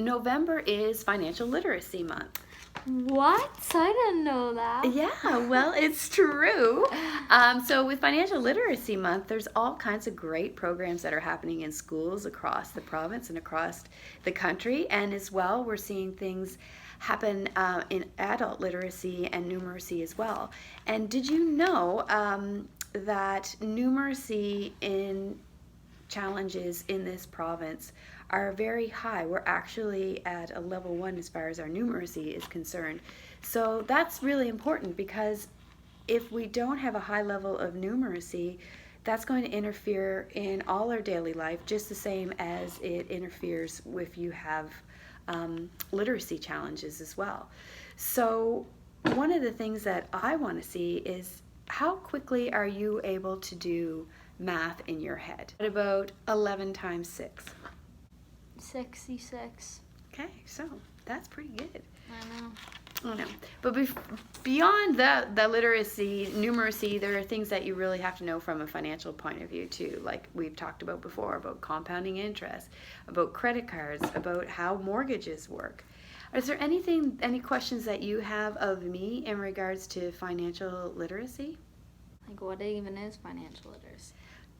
November is Financial Literacy Month. What? I didn't know that. Yeah, well, it's true. So with Financial Literacy Month, there's all kinds of great programs that are happening in schools across the province and across the country. And as well, we're seeing things happen in adult literacy and numeracy as well. And did you know that numeracy in challenges in this province are very high? We're actually at a level 1 as far as our numeracy is concerned. So that's really important, because if we don't have a high level of numeracy, that's going to interfere in all our daily life, just the same as it interferes if you have literacy challenges as well. So one of the things that I want to see is, how quickly are you able to do math in your head? What about 11 times 6? 66. Okay, so that's pretty good. I know. I know. But beyond the literacy, numeracy, there are things that you really have to know from a financial point of view too, like we've talked about before, about compounding interest, about credit cards, about how mortgages work. Is there any questions that you have of me in regards to financial literacy? Like, what even is financial literacy?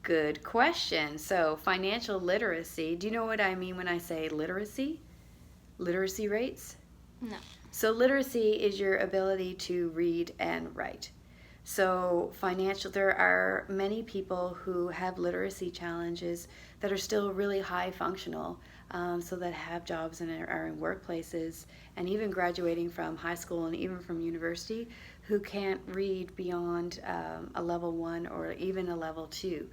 Good question. So financial literacy, do you know what I mean when I say literacy? Literacy rates? No. So literacy is your ability to read and write. So there are many people who have literacy challenges that are still really high functional, so that have jobs and are in workplaces, and even graduating from high school and even from university, who can't read beyond a level 1 or even a level 2.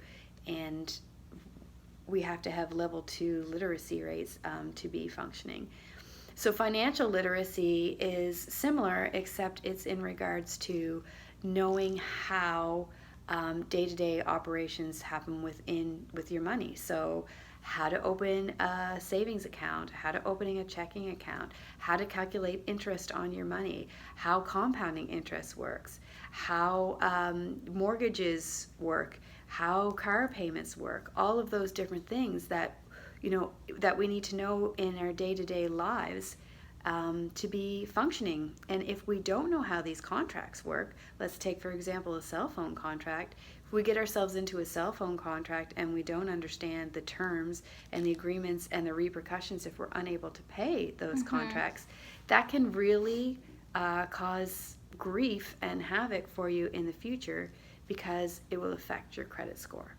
And we have to have level 2 literacy rates to be functioning. So financial literacy is similar, except it's in regards to knowing how day-to-day operations happen with your money. So how to open a savings account, how to open a checking account, how to calculate interest on your money, how compounding interest works, how mortgages work, how car payments work, all of those different things that that we need to know in our day-to-day lives to be functioning. And if we don't know how these contracts work, let's take for example a cell phone contract. If we get ourselves into a cell phone contract and we don't understand the terms and the agreements and the repercussions if we're unable to pay those contracts, that can really cause grief and havoc for you in the future, because it will affect your credit score.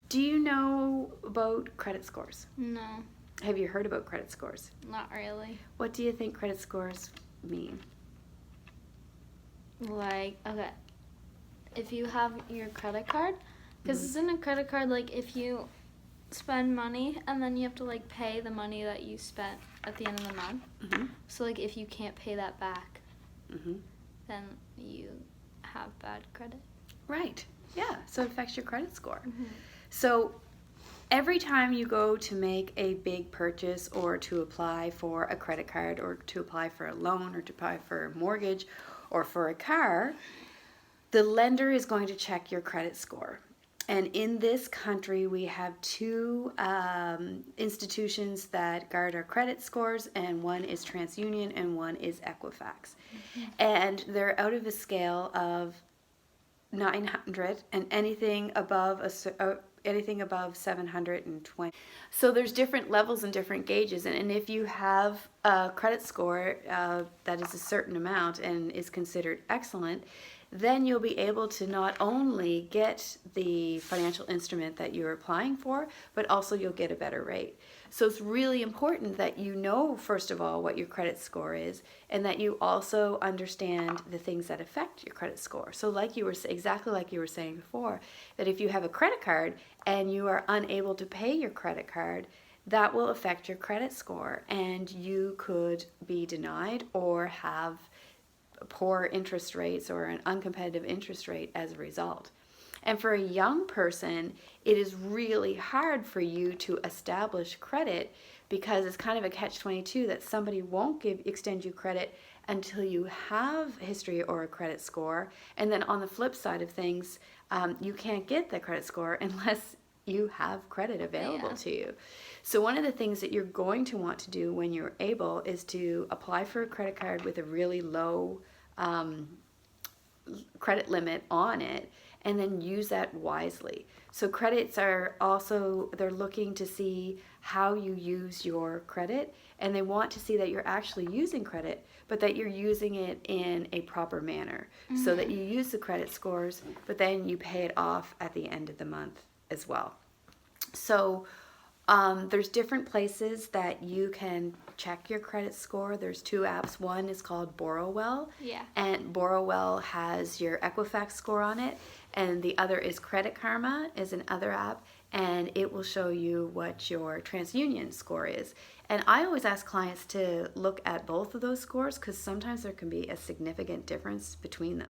Do you know about credit scores? No, Have you heard about credit scores? not really. What do you think credit scores mean? Like, okay, if you have your credit card, because isn't a credit card like if you spend money and then you have to like pay the money that you spent at the end of the month? Mm-hmm. So like if you can't pay that back, Mm-hmm. then you have bad credit. Right. Yeah. So it affects your credit score. Mm-hmm. So every time you go to make a big purchase, or to apply for a credit card, or to apply for a loan, or to apply for a mortgage, or for a car, the lender is going to check your credit score. And in this country, we have two institutions that guard our credit scores, and one is TransUnion and one is Equifax. And they're out of a scale of 900, and anything above anything above 720. So there's different levels and different gauges, and if you have a credit score that is a certain amount and is considered excellent, then you'll be able to not only get the financial instrument that you're applying for, but also you'll get a better rate. So it's really important that you know, first of all, what your credit score is, and that you also understand the things that affect your credit score. So exactly like you were saying before, that if you have a credit card and you are unable to pay your credit card, that will affect your credit score, and you could be denied or have poor interest rates or an uncompetitive interest rate as a result. And for a young person, it is really hard for you to establish credit, because it's kind of a catch-22 that somebody won't extend you credit until you have history or a credit score. And then on the flip side of things, you can't get the credit score unless you have credit available Yeah. to you. So one of the things that you're going to want to do when you're able is to apply for a credit card with a really low credit limit on it, and then use that wisely. So credits are also, they're looking to see how you use your credit, and they want to see that you're actually using credit, but that you're using it in a proper manner, so that you use the credit scores, but then you pay it off at the end of the month as well. So there's different places that you can check your credit score. There's two apps. One is called Borrowwell. Yeah. And Borrowwell has your Equifax score on it. And the other is Credit Karma, is another app. And it will show you what your TransUnion score is. And I always ask clients to look at both of those scores, because sometimes there can be a significant difference between them.